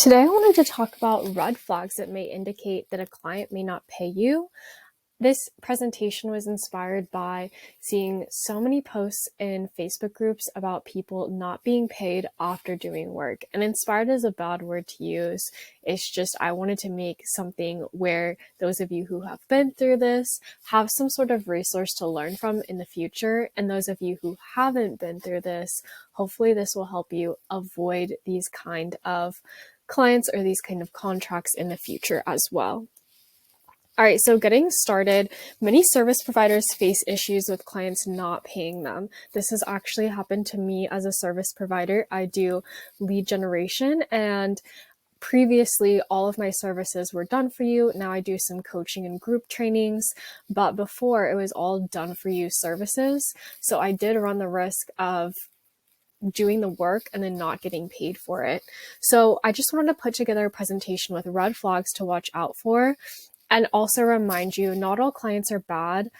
Today, I wanted to talk about red flags that may indicate that a client may not pay you. This presentation was inspired by seeing so many posts in Facebook groups about people not being paid after doing work. And inspired is a bad word to use. It's just I wanted to make something where those of you who have been through this have some sort of resource to learn from in the future. And those of you who haven't been through this, hopefully this will help you avoid these kind of clients or these kind of contracts in the future as well. All right, so getting started, many service providers face issues with clients not paying them. This has actually happened to me as a service provider. I do lead generation, and previously all of my services were done for you. Now I do some coaching and group trainings, but before it was all done for you services. So I did run the risk of doing the work and then not getting paid for it. So I just wanted to put together a presentation with red flags to watch out for. And also remind you, not all clients are bad.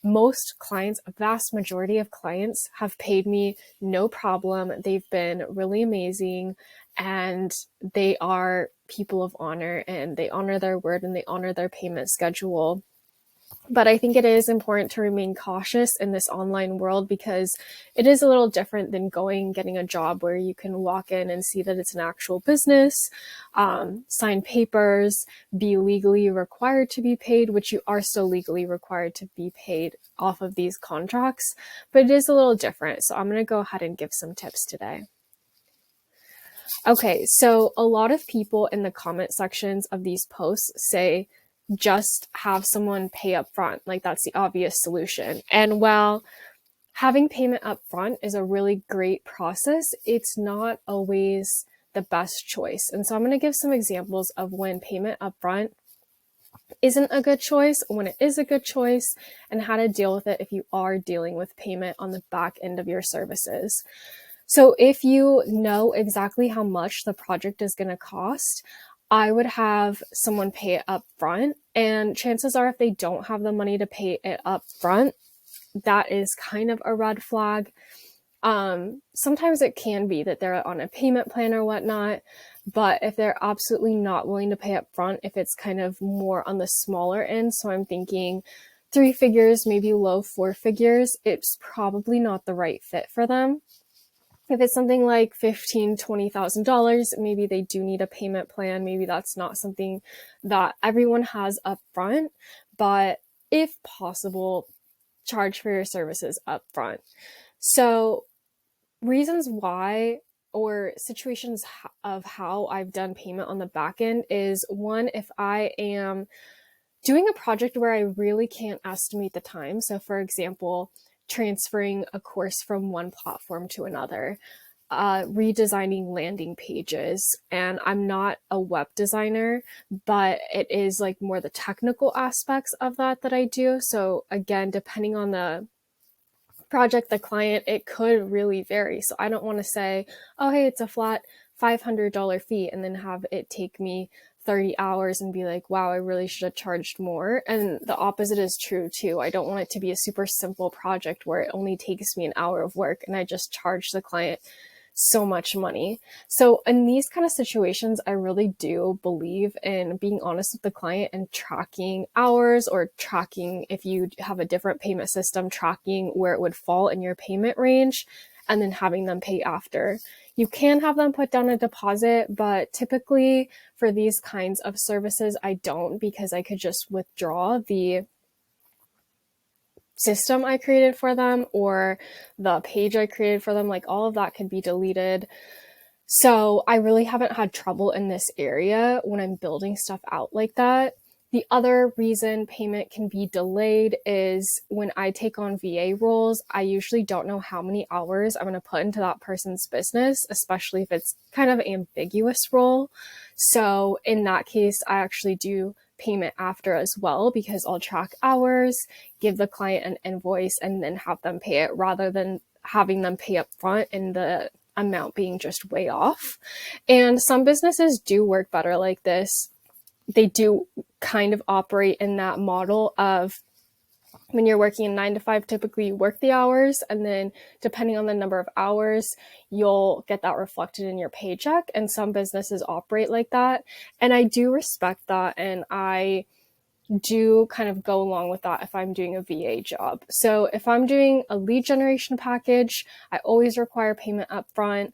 Most clients, a vast majority of clients have paid me no problem. They've been really amazing and they are people of honor and they honor their word and they honor their payment schedule. But I think it is important to remain cautious in this online world because it is a little different than getting a job where you can walk in and see that it's an actual business, sign papers, be legally required to be paid, which you are still legally required to be paid off of these contracts. But it is a little different. So I'm going to go ahead and give some tips today. Okay, so a lot of people in the comment sections of these posts say, just have someone pay up front. Like that's the obvious solution. And while having payment up front is a really great process, it's not always the best choice. And so I'm going to give some examples of when payment up front isn't a good choice, when it is a good choice, and how to deal with it if you are dealing with payment on the back end of your services. So if you know exactly how much the project is going to cost, I would have someone pay it up front. And chances are if they don't have the money to pay it up front, that is kind of a red flag. Sometimes it can be that they're on a payment plan or whatnot, but if they're absolutely not willing to pay up front, if it's kind of more on the smaller end, so I'm thinking 3 figures, maybe low 4 figures, it's probably not the right fit for them. If it's something like $15,000, $20,000, maybe they do need a payment plan. Maybe that's not something that everyone has up front, but if possible, charge for your services up front. So reasons why or situations of how I've done payment on the back end is one, if I am doing a project where I really can't estimate the time. So for example, transferring a course from one platform to another, redesigning landing pages. And I'm not a web designer, but it is like more the technical aspects of that I do. So again, depending on the project, the client, it could really vary. So I don't want to say, oh, hey, it's a flat $500 fee and then have it take me 30 hours and be like, wow, I really should have charged more. And the opposite is true too. I don't want it to be a super simple project where it only takes me an hour of work and I just charge the client so much money. So in these kind of situations, I really do believe in being honest with the client and tracking hours, or tracking, if you have a different payment system, tracking where it would fall in your payment range and then having them pay after. You can have them put down a deposit, but typically for these kinds of services, I don't, because I could just withdraw the system I created for them or the page I created for them. Like all of that could be deleted. So I really haven't had trouble in this area when I'm building stuff out like that. The other reason payment can be delayed is when I take on VA roles, I usually don't know how many hours I'm going to put into that person's business, especially if it's kind of an ambiguous role. So in that case, I actually do payment after as well, because I'll track hours, give the client an invoice, and then have them pay it rather than having them pay up front and the amount being just way off. And some businesses do work better like this. They do kind of operate in that model of When you're working a 9 to 5, typically you work the hours, and then depending on the number of hours, you'll get that reflected in your paycheck. And some businesses operate like that. And I do respect that. And I do kind of go along with that if I'm doing a VA job. So if I'm doing a lead generation package, I always require payment upfront.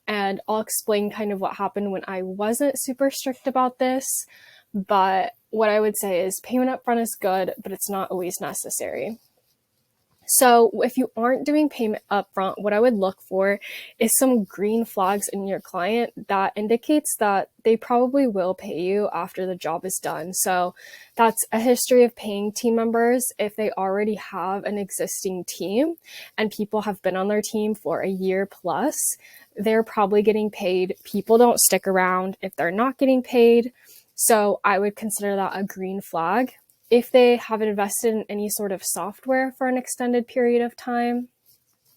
And I'll explain kind of what happened when I wasn't super strict about this. But what I would say is payment upfront is good, but it's not always necessary. So if you aren't doing payment upfront, what I would look for is some green flags in your client that indicates that they probably will pay you after the job is done. So that's a history of paying team members if they already have an existing team and people have been on their team for a year plus. They're probably getting paid. People don't stick around if they're not getting paid. So I would consider that a green flag. If they have invested in any sort of software for an extended period of time,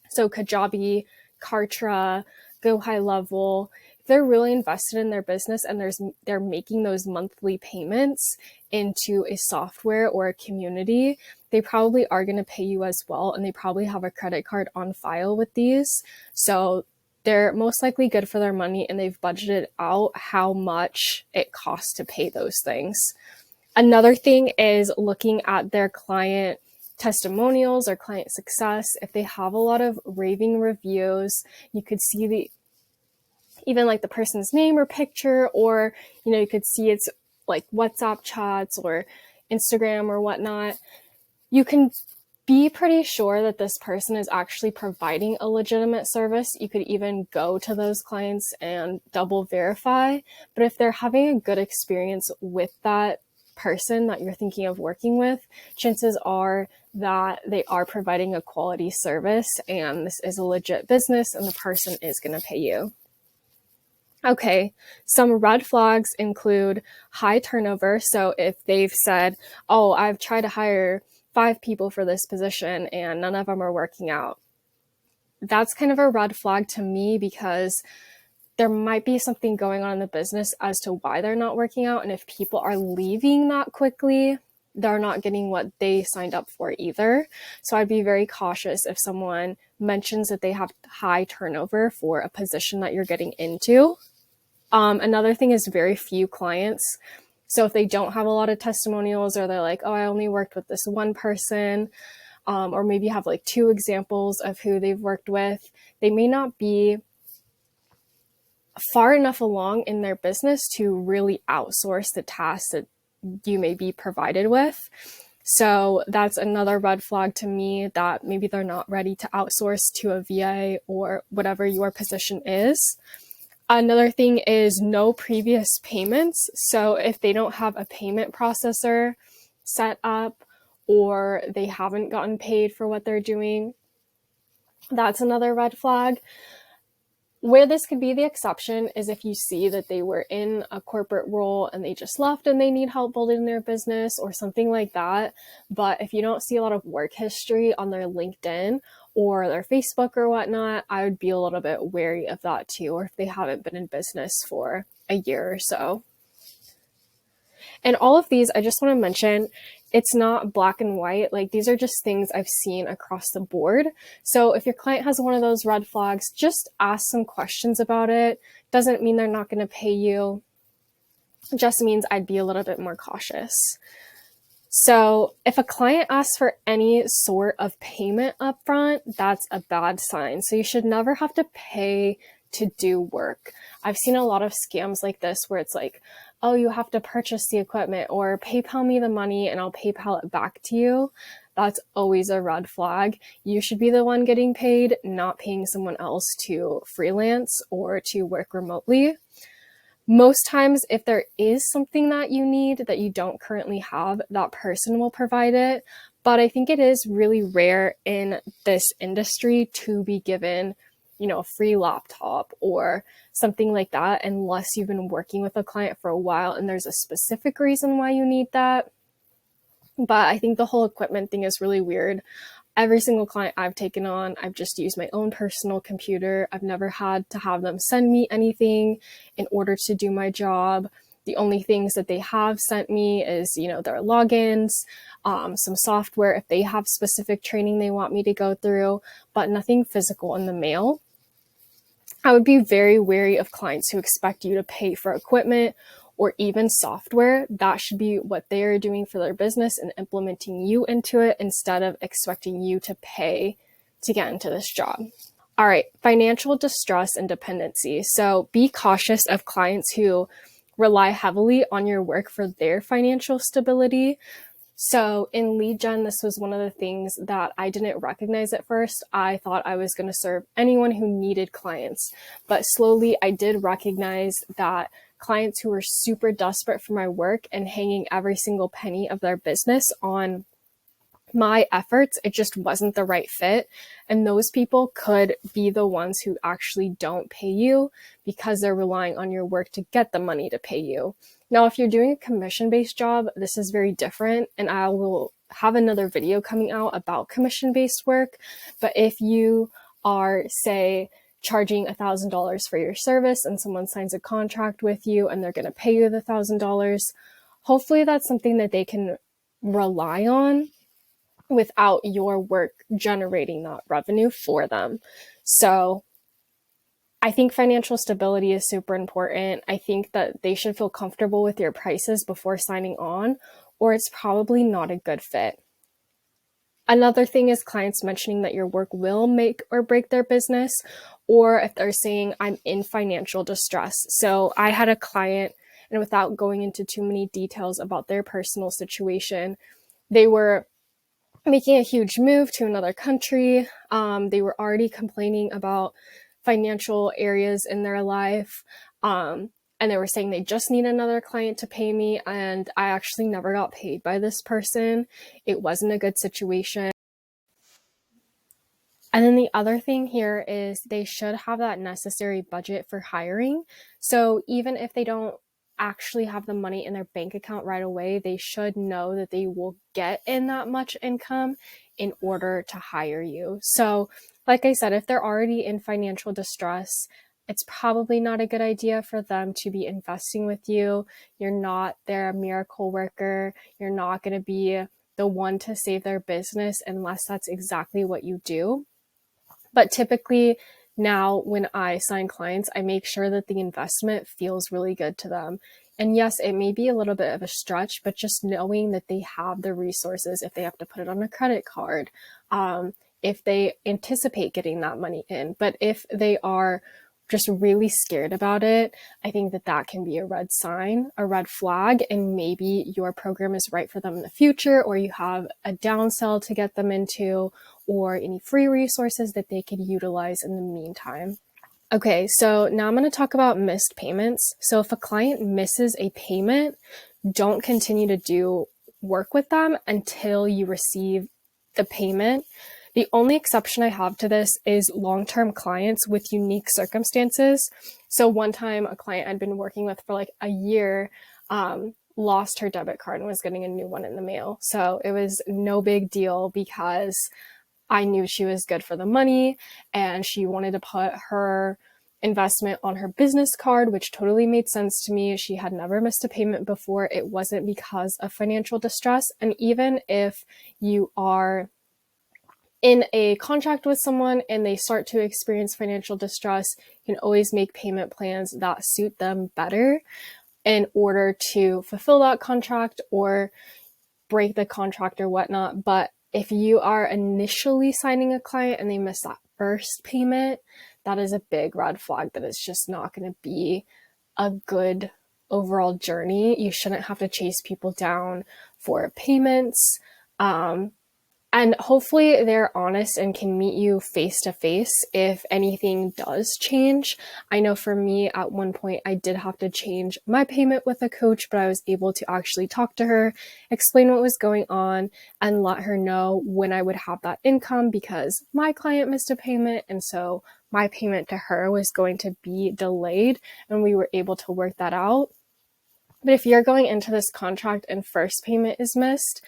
so Kajabi, Kartra, Go High Level, if they're really invested in their business and they're making those monthly payments into a software or a community, they probably are going to pay you as well, and they probably have a credit card on file with these. So they're most likely good for their money, and they've budgeted out how much it costs to pay those things. Another thing is looking at their client testimonials or client success. If they have a lot of raving reviews, you could see even like the person's name or picture, or, you could see it's like WhatsApp chats or Instagram or whatnot. You can be pretty sure that this person is actually providing a legitimate service. You could even go to those clients and double verify. But if they're having a good experience with that person that you're thinking of working with, chances are that they are providing a quality service and this is a legit business and the person is going to pay you. Okay, some red flags include high turnover. So if they've said, oh, I've tried to hire 5 people for this position and none of them are working out, that's kind of a red flag to me, because there might be something going on in the business as to why they're not working out. And if people are leaving that quickly, they're not getting what they signed up for either. So I'd be very cautious if someone mentions that they have high turnover for a position that you're getting into. Another thing is very few clients. So if they don't have a lot of testimonials, or they're like, oh, I only worked with this one person, or maybe have like 2 examples of who they've worked with, they may not be far enough along in their business to really outsource the tasks that you may be provided with. So that's another red flag to me, that maybe they're not ready to outsource to a VA or whatever your position is. Another thing is no previous payments. So if they don't have a payment processor set up, or they haven't gotten paid for what they're doing, that's another red flag. Where this could be the exception is if you see that they were in a corporate role and they just left and they need help building their business or something like that. But if you don't see a lot of work history on their LinkedIn or their Facebook or whatnot, I would be a little bit wary of that too, or if they haven't been in business for a year or so. And all of these, I just want to mention, it's not black and white. Like, these are just things I've seen across the board. So if your client has one of those red flags, just ask some questions about it. Doesn't mean they're not going to pay you. It just means I'd be a little bit more cautious. So if a client asks for any sort of payment upfront, that's a bad sign. So you should never have to pay to do work. I've seen a lot of scams like this where it's like, oh, you have to purchase the equipment, or PayPal me the money and I'll PayPal it back to you. That's always a red flag. You should be the one getting paid, not paying someone else to freelance or to work remotely. Most times, if there is something that you need that you don't currently have, that person will provide it. But I think it is really rare in this industry to be given, a free laptop or something like that, unless you've been working with a client for a while and there's a specific reason why you need that. But I think the whole equipment thing is really weird. Every single client I've taken on, I've just used my own personal computer. I've never had to have them send me anything in order to do my job. The only things that they have sent me is, their logins, some software if they have specific training they want me to go through, but nothing physical in the mail. I would be very wary of clients who expect you to pay for equipment or even software. That should be what they are doing for their business and implementing you into it instead of expecting you to pay to get into this job. All right, financial distress and dependency. So be cautious of clients who rely heavily on your work for their financial stability. So in lead gen, this was one of the things that I didn't recognize at first. I thought I was going to serve anyone who needed clients, but slowly I did recognize that clients who were super desperate for my work and hanging every single penny of their business on my efforts, it just wasn't the right fit. And those people could be the ones who actually don't pay you because they're relying on your work to get the money to pay you. Now, if you're doing a commission-based job, this is very different, and I will have another video coming out about commission-based work. But if you are, say, charging $1,000 for your service and someone signs a contract with you and they're going to pay you the $1,000, hopefully that's something that they can rely on without your work generating that revenue for them. So I think financial stability is super important. I think that they should feel comfortable with your prices before signing on, or it's probably not a good fit. Another thing is clients mentioning that your work will make or break their business, or if they're saying, I'm in financial distress. So I had a client, and without going into too many details about their personal situation, they were making a huge move to another country. They were already complaining about financial areas in their life. And they were saying they just need another client to pay me. And I actually never got paid by this person. It wasn't a good situation. And then the other thing here is they should have that necessary budget for hiring. So even if they don't actually have the money in their bank account right away, they should know that they will get in that much income in order to hire you. So like I said, if they're already in financial distress, it's probably not a good idea for them to be investing with you. You're not their miracle worker. You're not going to be the one to save their business unless that's exactly what you do. But typically now when I sign clients, I make sure that the investment feels really good to them. And yes, it may be a little bit of a stretch, but just knowing that they have the resources, if they have to put it on a credit card, if they anticipate getting that money in, but if they are just really scared about it, I think that that can be a red sign, a red flag, and maybe your program is right for them in the future, or you have a downsell to get them into, or any free resources that they could utilize in the meantime. Okay, so now I'm going to talk about missed payments. So if a client misses a payment, don't continue to do work with them until you receive the payment. The only exception I have to this is long-term clients with unique circumstances. So one time a client I'd been working with for like a year lost her debit card and was getting a new one in the mail. So it was no big deal because I knew she was good for the money and she wanted to put her investment on her business card, which totally made sense to me. She had never missed a payment before. It wasn't because of financial distress. And even if you are in a contract with someone and they start to experience financial distress, you can always make payment plans that suit them better in order to fulfill that contract or break the contract or whatnot. But if you are initially signing a client and they miss that first payment, that is a big red flag that it's just not going to be a good overall journey. You shouldn't have to chase people down for payments. And hopefully they're honest and can meet you face to face if anything does change. I know for me at one point I did have to change my payment with a coach, but I was able to actually talk to her, explain what was going on, and let her know when I would have that income because my client missed a payment. And so my payment to her was going to be delayed and we were able to work that out. But if you're going into this contract and first payment is missed,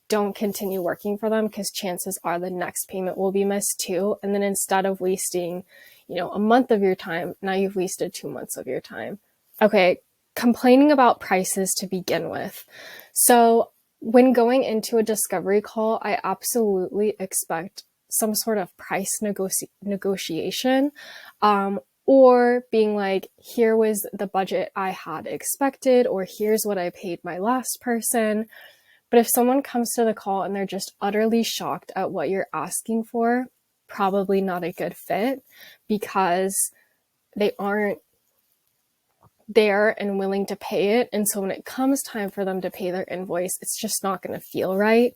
don't continue working for them because chances are the next payment will be missed too. And then instead of wasting, a month of your time, now you've wasted 2 months of your time. Okay, complaining about prices to begin with. So when going into a discovery call, I absolutely expect some sort of price negotiation, or being like, here was the budget I had expected, or here's what I paid my last person. But if someone comes to the call and they're just utterly shocked at what you're asking for, probably not a good fit, because they aren't there and willing to pay it. And so when it comes time for them to pay their invoice, it's just not going to feel right.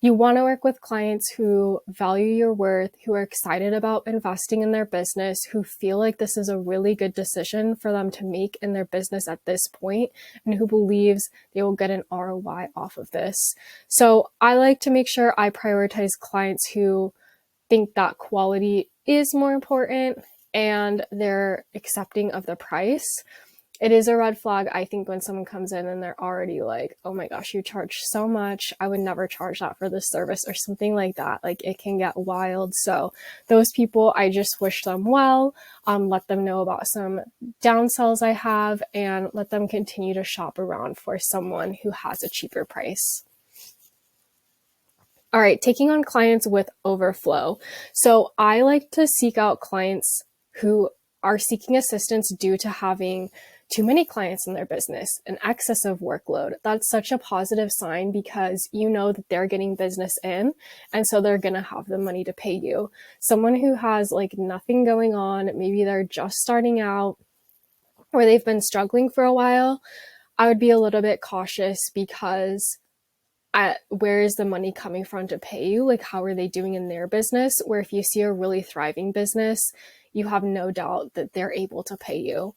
You want to work with clients who value your worth, who are excited about investing in their business, who feel like this is a really good decision for them to make in their business at this point, and who believes they will get an ROI off of this. So I like to make sure I prioritize clients who think that quality is more important and they're accepting of the price. It is a red flag, I think, when someone comes in and they're already like, oh my gosh, you charge so much. I would never charge that for this service, or something like that. Like, it can get wild. So those people, I just wish them well, let them know about some downsells I have, and let them continue to shop around for someone who has a cheaper price. All right, taking on clients with overflow. So I like to seek out clients who are seeking assistance due to having too many clients in their business, an excessive workload. That's such a positive sign, because you know that they're getting business in, and so they're going to have the money to pay you. Someone who has like nothing going on, maybe they're just starting out, or they've been struggling for a while, I would be a little bit cautious, because where is the money coming from to pay you? Like, how are they doing in their business? Where if you see a really thriving business, you have no doubt that they're able to pay you.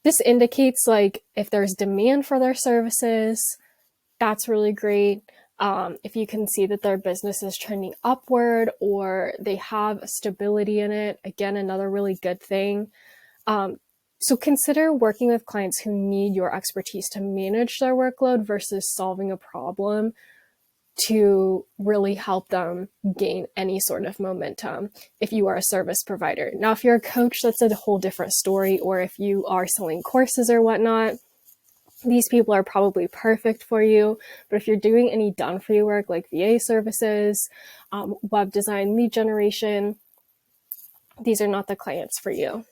This indicates like if there's demand for their services, that's really great. If you can see that their business is trending upward, or they have stability in it, again, another really good thing. So consider working with clients who need your expertise to manage their workload versus solving a problem to really help them gain any sort of momentum if you are a service provider. Now, if you're a coach, that's a whole different story, or if you are selling courses or whatnot, these people are probably perfect for you. But if you're doing any done-for-you work like VA services, web design, lead generation, these are not the clients for you.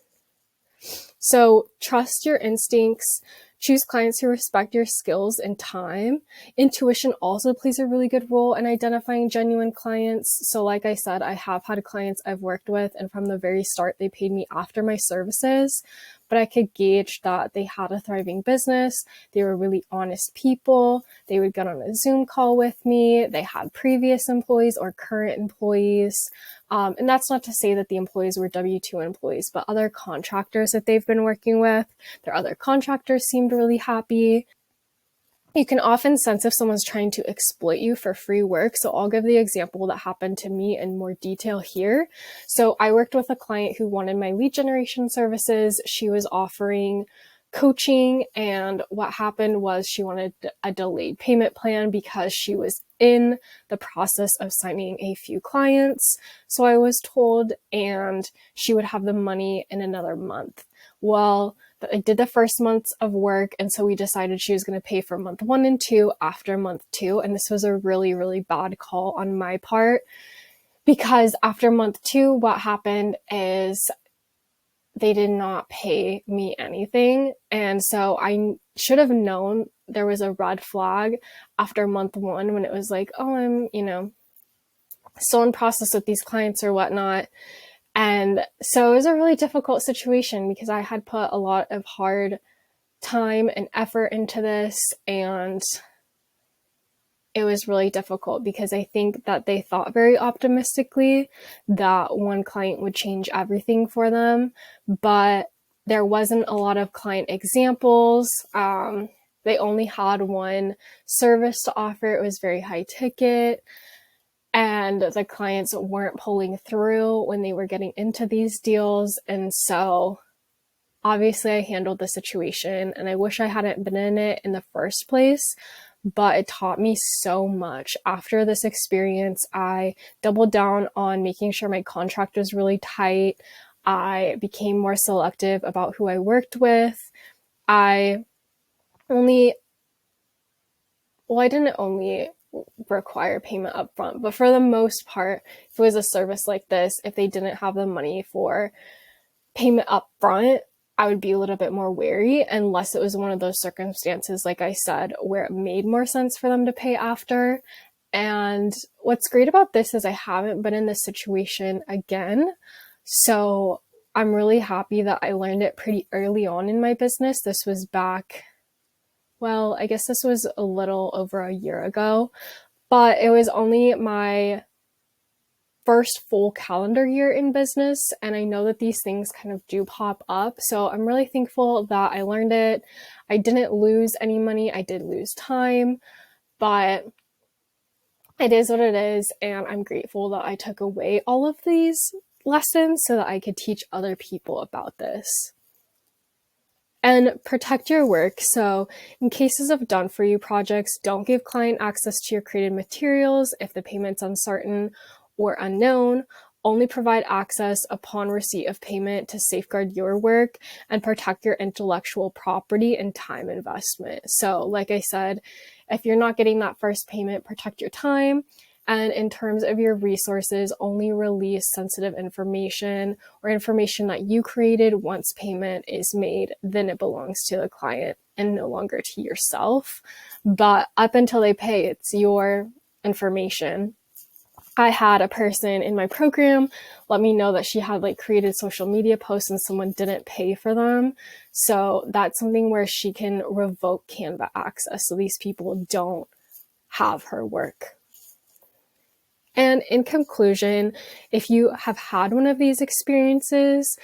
So trust your instincts, choose clients who respect your skills and time. Intuition also plays a really good role in identifying genuine clients. So like I said, I have had clients I've worked with, and from the very start, they paid me after my services, but I could gauge that they had a thriving business. They were really honest people. They would get on a Zoom call with me. They had previous employees or current employees. And that's not to say that the employees were W-2 employees, but other contractors that they've been working with, their other contractors seemed really happy. You can often sense if someone's trying to exploit you for free work. So I'll give the example that happened to me in more detail here. So I worked with a client who wanted my lead generation services. She was offering coaching, and what happened was she wanted a delayed payment plan because she was in the process of signing a few clients. So I was told, and she would have the money in another month. Well, I did the first months of work, and so we decided she was going to pay for month 1 and 2 after month 2. And this was a really, really bad call on my part, because after month 2, what happened is they did not pay me anything. And so I should have known there was a red flag after month 1, when it was like, oh, I'm, still in process with these clients or whatnot. And so it was a really difficult situation, because I had put a lot of hard time and effort into this, and it was really difficult because I think that they thought very optimistically that one client would change everything for them, but there wasn't a lot of client examples. They only had one service to offer. It was very high ticket, and the clients weren't pulling through when they were getting into these deals. And so obviously I handled the situation, and I wish I hadn't been in it in the first place, but it taught me so much. After this experience, I doubled down on making sure my contract was really tight. I became more selective about who I worked with. I only, well, I didn't only require payment upfront, but for the most part, if it was a service like this, if they didn't have the money for payment upfront, I would be a little bit more wary, unless it was one of those circumstances, like I said, where it made more sense for them to pay after. And what's great about this is I haven't been in this situation again. So I'm really happy that I learned it pretty early on in my business. This was back, well, I guess this was a little over a year ago, but it was only my first full calendar year in business, and I know that these things kind of do pop up. So I'm really thankful that I learned it. I didn't lose any money. I did lose time, but it is what it is, and I'm grateful that I took away all of these lessons so that I could teach other people about this. And protect your work. So in cases of done-for-you projects, don't give client access to your created materials if the payment's uncertain or unknown. Only provide access upon receipt of payment to safeguard your work and protect your intellectual property and time investment. So like I said, if you're not getting that first payment, protect your time. And in terms of your resources, only release sensitive information or information that you created once payment is made. Then it belongs to the client and no longer to yourself. But up until they pay, it's your information. I had a person in my program let me know that she had created social media posts and someone didn't pay for them. So that's something where she can revoke Canva access. So these people don't have her work. And in conclusion, if you have had one of these experiences,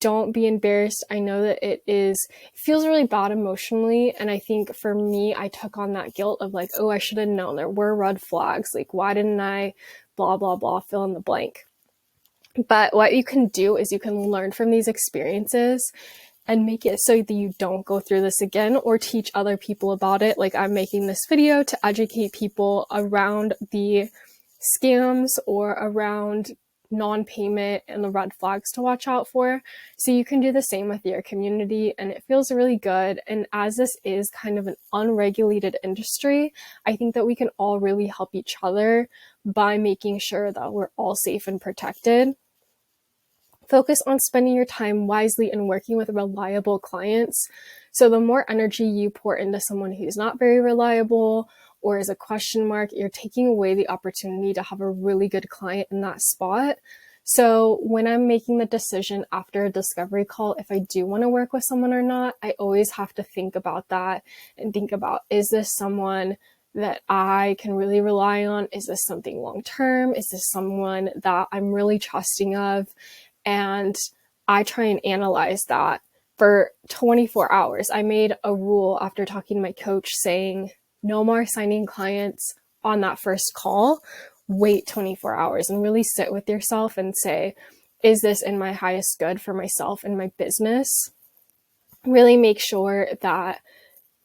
don't be embarrassed. I know that it feels really bad emotionally. And I think for me, I took on that guilt of oh, I should have known there were red flags. Why didn't I blah, blah, blah, fill in the blank. But what you can do is you can learn from these experiences and make it so that you don't go through this again, or teach other people about it. I'm making this video to educate people around the scams or around non-payment and the red flags to watch out for. So you can do the same with your community, and it feels really good. And as this is kind of an unregulated industry, I think that we can all really help each other by making sure that we're all safe and protected. Focus on spending your time wisely and working with reliable clients. So the more energy you pour into someone who's not very reliable or is a question mark, you're taking away the opportunity to have a really good client in that spot. So when I'm making the decision after a discovery call, if I do want to work with someone or not, I always have to think about that and think about, is this someone that I can really rely on? Is this something long-term? Is this someone that I'm really trusting of? And I try and analyze that for 24 hours. I made a rule after talking to my coach saying, no more signing clients on that first call. Wait 24 hours and really sit with yourself and say, is this in my highest good for myself and my business? Really make sure that,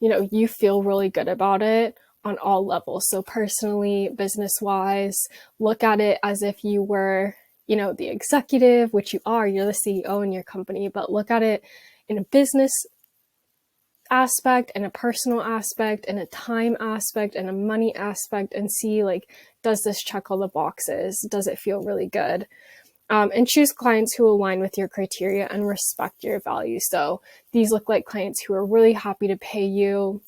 you feel really good about it on all levels. So personally, business-wise, look at it as if you were, the executive, which you are, you're the CEO in your company, but look at it in a business aspect and a personal aspect and a time aspect and a money aspect, and see does this check all the boxes? Does it feel really good? And choose clients who align with your criteria and respect your values. So these look like clients who are really happy to pay you,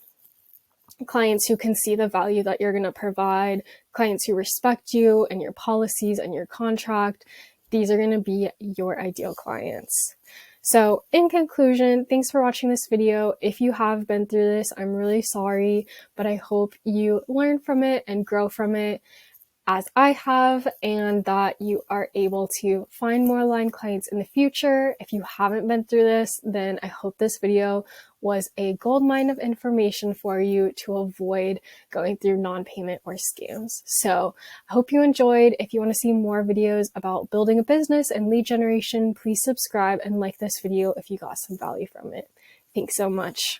clients who can see the value that you're going to provide, clients who respect you and your policies and your contract. These are going to be your ideal clients. So in conclusion, thanks for watching this video. If you have been through this, I'm really sorry, but I hope you learn from it and grow from it as I have, and that you are able to find more aligned clients in the future. If you haven't been through this, then I hope this video was a goldmine of information for you to avoid going through non-payment or scams. So I hope you enjoyed. If you want to see more videos about building a business and lead generation, please subscribe and like this video if you got some value from it. Thanks so much.